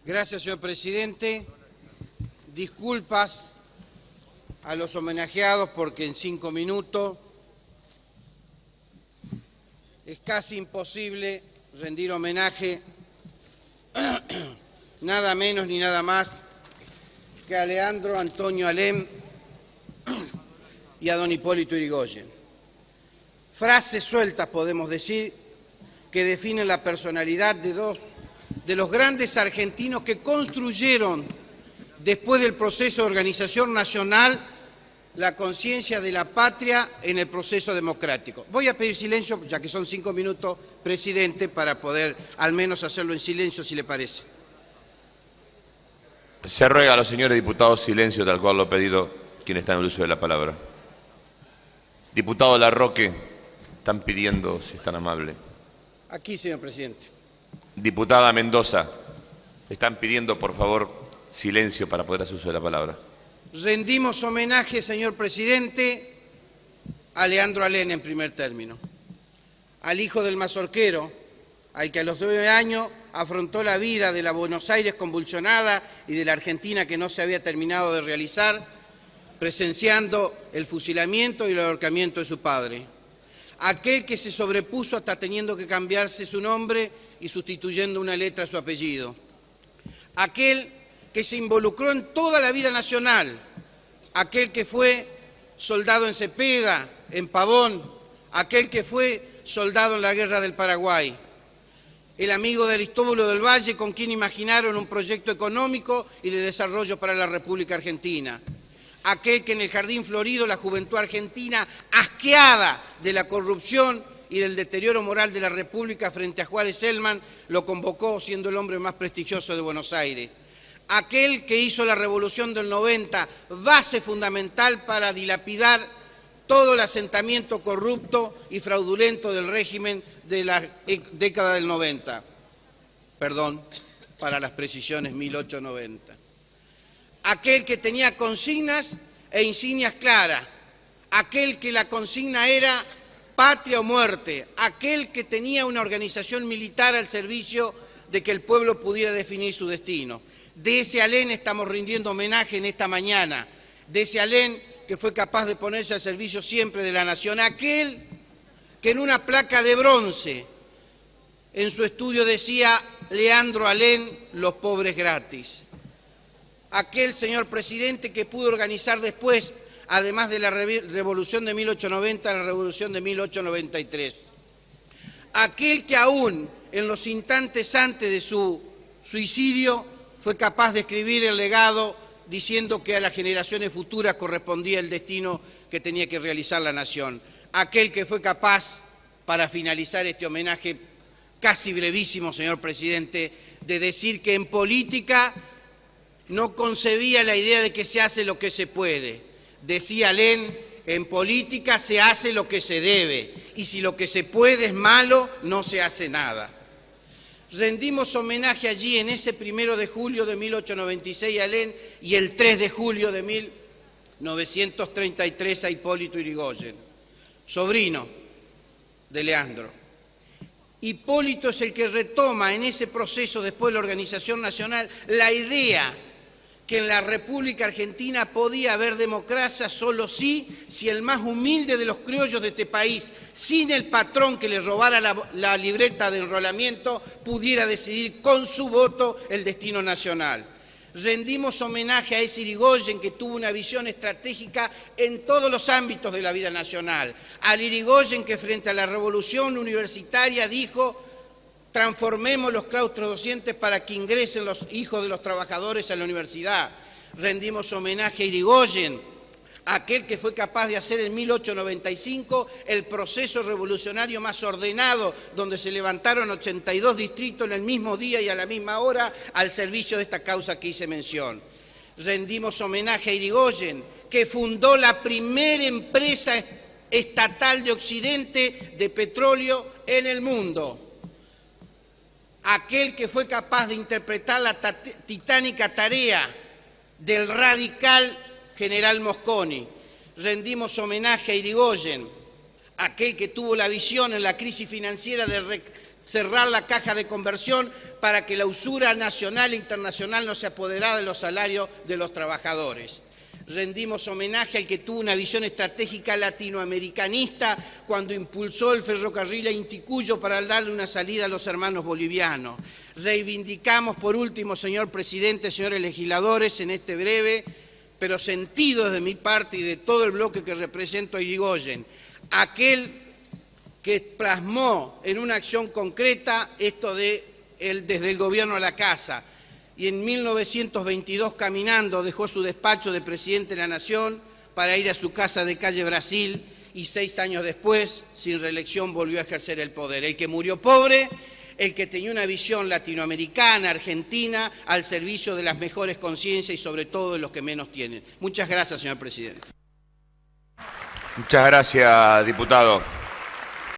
Gracias, señor presidente. Disculpas a los homenajeados porque en 5 minutos es casi imposible rendir homenaje nada menos ni nada más que a Leandro Antonio Alem y a don Hipólito Yrigoyen. Frases sueltas, podemos decir, que definen la personalidad de dos de los grandes argentinos que construyeron, después del proceso de organización nacional, la conciencia de la patria en el proceso democrático. Voy a pedir silencio, ya que son 5 minutos, presidente, para poder al menos hacerlo en silencio, si le parece. Se ruega a los señores diputados silencio, tal cual lo ha pedido quien está en el uso de la palabra. Diputado Larroque, están pidiendo, si es tan amable. Aquí, señor presidente. Diputada Mendoza, están pidiendo, por favor, silencio para poder hacer uso de la palabra. Rendimos homenaje, señor presidente, a Leandro Alem en primer término, al hijo del mazorquero, al que a los 9 años afrontó la vida de la Buenos Aires convulsionada y de la Argentina que no se había terminado de realizar, presenciando el fusilamiento y el ahorcamiento de su padre. Aquel que se sobrepuso hasta teniendo que cambiarse su nombre y sustituyendo una letra a su apellido. Aquel que se involucró en toda la vida nacional. Aquel que fue soldado en Cepeda, en Pavón. Aquel que fue soldado en la Guerra del Paraguay. El amigo de Aristóbulo del Valle, con quien imaginaron un proyecto económico y de desarrollo para la República Argentina. Aquel que en el Jardín Florido la juventud argentina, asqueada de la corrupción y del deterioro moral de la República frente a Juárez Celman, lo convocó siendo el hombre más prestigioso de Buenos Aires. Aquel que hizo la Revolución del 90, base fundamental para dilapidar todo el asentamiento corrupto y fraudulento del régimen de la década del 90. Perdón, para las precisiones, 1890. Aquel que tenía consignas e insignias claras, aquel que la consigna era patria o muerte, aquel que tenía una organización militar al servicio de que el pueblo pudiera definir su destino. De ese Alem estamos rindiendo homenaje en esta mañana, de ese Alem que fue capaz de ponerse al servicio siempre de la nación, aquel que en una placa de bronce en su estudio decía Leandro Alem, los pobres gratis. Aquel, señor presidente, que pudo organizar después, además de la Revolución de 1890, la Revolución de 1893. Aquel que aún en los instantes antes de su suicidio fue capaz de escribir el legado diciendo que a las generaciones futuras correspondía el destino que tenía que realizar la nación. Aquel que fue capaz, para finalizar este homenaje casi brevísimo, señor presidente, de decir que en política no concebía la idea de que se hace lo que se puede. Decía Alem, en política se hace lo que se debe, y si lo que se puede es malo, no se hace nada. Rendimos homenaje allí en ese 1 de julio de 1896 a Alem y el 3 de julio de 1933 a Hipólito Yrigoyen, sobrino de Leandro. Hipólito es el que retoma en ese proceso, después de la organización nacional, la idea que en la República Argentina podía haber democracia solo si el más humilde de los criollos de este país, sin el patrón que le robara la libreta de enrolamiento, pudiera decidir con su voto el destino nacional. Rendimos homenaje a ese Yrigoyen que tuvo una visión estratégica en todos los ámbitos de la vida nacional. Al Yrigoyen que frente a la revolución universitaria dijo: transformemos los claustros docentes para que ingresen los hijos de los trabajadores a la universidad. Rendimos homenaje a Yrigoyen, aquel que fue capaz de hacer en 1895 el proceso revolucionario más ordenado, donde se levantaron 82 distritos en el mismo día y a la misma hora al servicio de esta causa que hice mención. Rendimos homenaje a Yrigoyen, que fundó la primera empresa estatal de Occidente de petróleo en el mundo. Aquel que fue capaz de interpretar la titánica tarea del radical general Mosconi. Rendimos homenaje a Yrigoyen, aquel que tuvo la visión en la crisis financiera de cerrar la caja de conversión para que la usura nacional e internacional no se apoderara de los salarios de los trabajadores. Rendimos homenaje al que tuvo una visión estratégica latinoamericanista cuando impulsó el ferrocarril a Inticuyo para darle una salida a los hermanos bolivianos. Reivindicamos, por último, señor presidente, señores legisladores, en este breve, pero sentido de mi parte y de todo el bloque que represento a Irigoyen, aquel que plasmó en una acción concreta esto de desde el gobierno a la casa, y en 1922 caminando dejó su despacho de presidente de la Nación para ir a su casa de calle Brasil y 6 años después, sin reelección, volvió a ejercer el poder. El que murió pobre, el que tenía una visión latinoamericana, argentina, al servicio de las mejores conciencias y sobre todo de los que menos tienen. Muchas gracias, señor presidente. Muchas gracias, diputado.